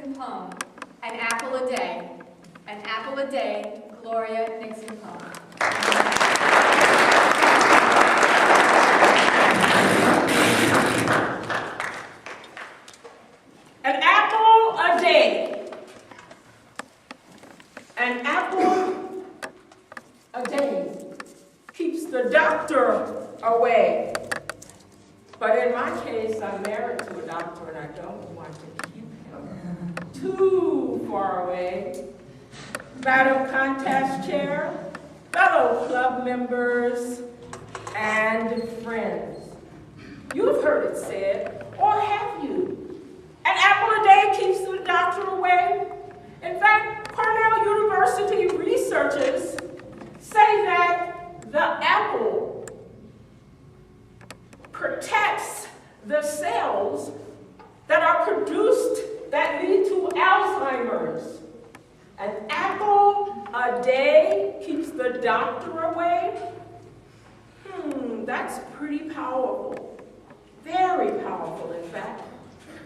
Nixon Pone. An apple a day. An apple a day, Gloria Nixon Pone. An apple a day. An apple a day keeps the doctor away. But in my case, I'm married to a doctor and I don't want to keep him too far away. Madam Contest Chair, fellow club members, and friends. You've heard it said, or have you? An apple a day keeps the doctor away. In fact, Cornell University researchers say that the apple protects the cells that are produced that lead to Alzheimer's. An apple a day keeps the doctor away? That's pretty powerful. Very powerful, in fact.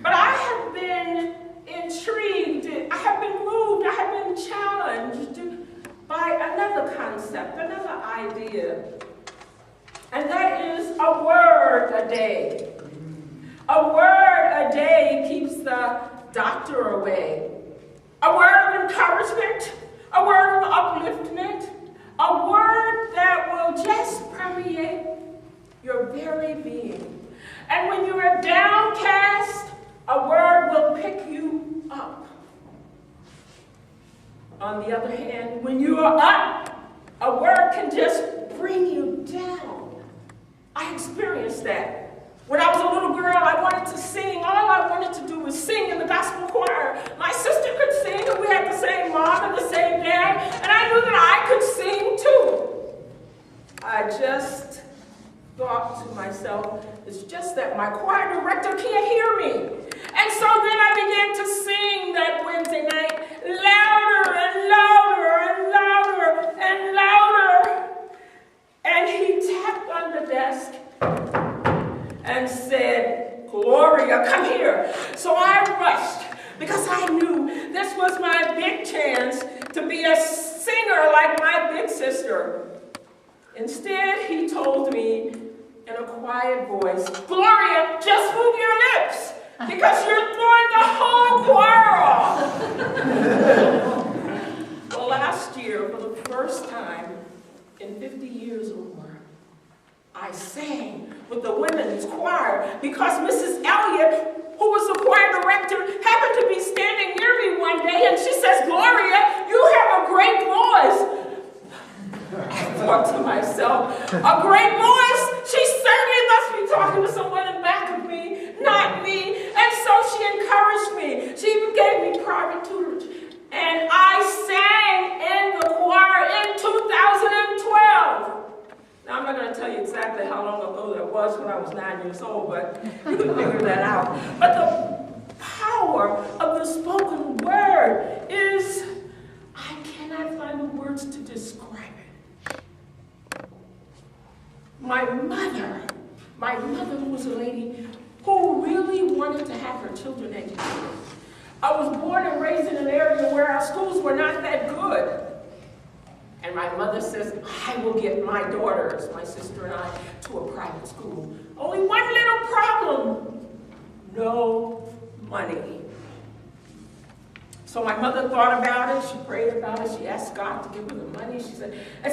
But I have been intrigued, I have been moved, I have been challenged by another concept, another idea. And that is a word a day. A word a day keeps the doctor away. A word of encouragement, a word of upliftment, a word that will just permeate your very being. And when you are downcast, a word will pick you up. On the other hand, when you are up, a word can just bring you down. I experienced that. When I was a little girl, I wanted to sing. All I wanted to do was sing in the gospel choir. My sister could sing, and we had the same mom and the same dad, and I knew that I could sing too. I just thought to myself, it's just that my choir director can't hear me. And so then I began to sing that Wednesday night, louder and louder and louder and louder. And he tapped on the desk and said, Gloria, come here. So I rushed because I knew this was my big chance to be a singer like my big sister. Instead, he told me in a quiet voice, Gloria, just move your lips because you're throwing the whole choir off. Well, last year, for the first time in 50 years or more, I sang with the women's choir because Mrs. Elliott, who was the choir director, happened to be standing near me one day and she says, Gloria, you have a great voice. I thought to myself, a great voice? She certainly must be talking to someone in back of me, not me. And so she encouraged me. She even gave me private tutorage. And I sang in the choir in 2012. Now, I'm not going to tell you exactly how long ago that was when I was 9 years old, but you can figure that out. But the power of the spoken word is, I cannot find the words to describe it. My mother was a lady who really wanted to have her children educated. I was born and raised in an area where our schools were not that good. And my mother says, I will get my daughters, my sister and I, to a private school. Only one little problem, no money. So my mother thought about it, she prayed about it, she asked God to give her the money. She said, and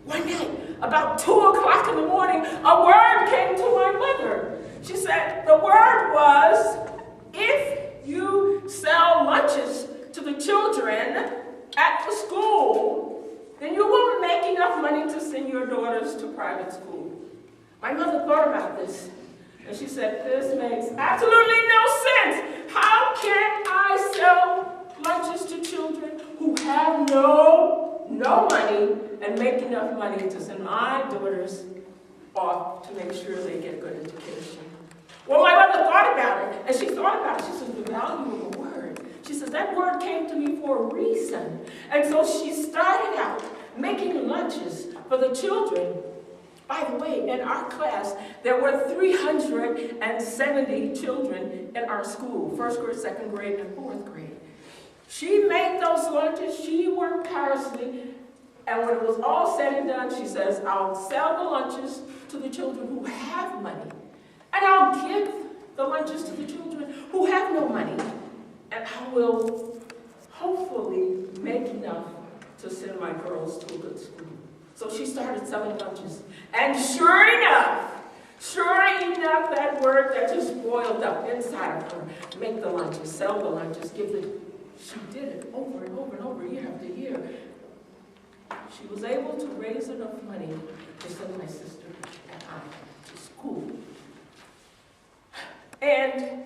one night, about 2 o'clock in the morning, a word came to my mother. She said, the word was, if you sell lunches to the children at the school, then you won't make enough money to send your daughters to private school. My mother thought about this, and she said, this makes absolutely no sense. How can I sell lunches to children who have no money and make enough money to send my daughters off to make sure they get good education? Well, my mother thought about it, and she thought about it. She said, the value of a word. She says, that word came to me for a reason. And so she started out making lunches for the children. By the way, in our class, there were 370 children in our school, first grade, second grade, and fourth grade. She made those lunches, she worked tirelessly, and when it was all said and done, she says, I'll sell the lunches to the children who have money, and I'll give the lunches to the children who have no money, and I will hopefully make enough to send my girls to a good school. So she started selling lunches, and sure enough, that word that just boiled up inside of her, make the lunches, sell the lunches, give the, she did it over and over and over, year after year. She was able to raise enough money to send my sister and I to school. And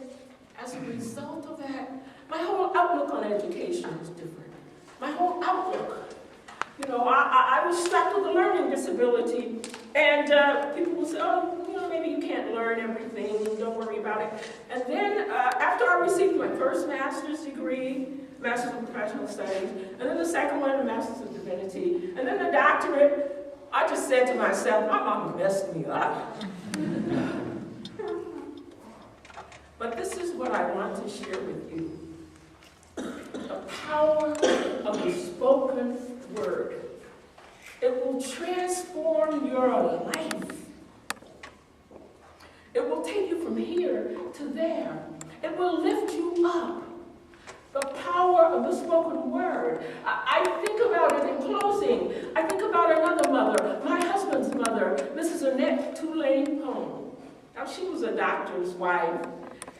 as a result of that, my whole outlook on education was different. My whole outlook. You know, I was strapped with a learning disability, and people would say, oh, you know, maybe you can't learn everything, don't worry about it. And then after I received my first master's degree, Master's of Professional Studies, and then the second one, the Master's of Divinity, and then the doctorate, I just said to myself, my mama messed me up. But this is what I want to share with you. The power of the spoken word. It will transform your life. It will take you from here to there. It will lift you up. The power of the spoken word. I think about it in closing. I think about another mother, my husband's mother, Mrs. Annette Pone. Now, she was a doctor's wife.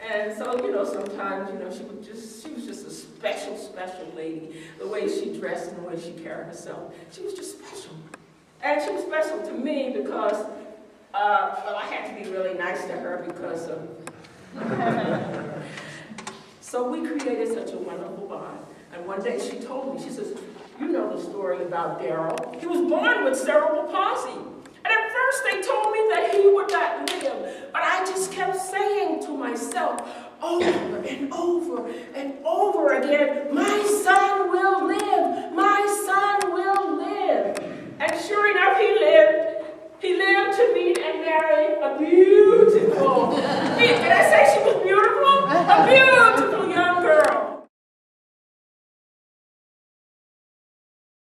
And so, you know, sometimes, you know, she was just a special, special lady. The way she dressed and the way she carried herself. She was just special. And she was special to me because, well, I had to be really nice to her because so we created such a wonderful bond. And one day she told me, she says, you know the story about Daryl. He was born with cerebral palsy.